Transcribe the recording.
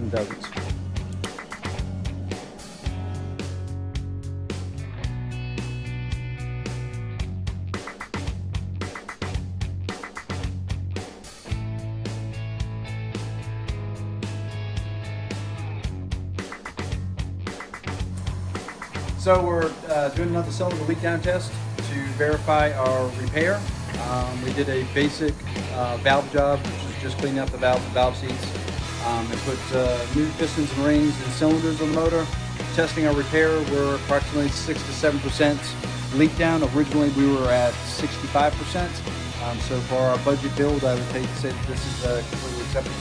in dozens. So we're doing another cylinder leak down test to verify our repair. We did a basic valve job, which is just cleaning up the valve seats, and put new pistons and rings and cylinders on the motor. Testing our repair, we're approximately 6 to 7% leak down. Originally we were at 65%. So for our budget build, I would say that this is completely acceptable.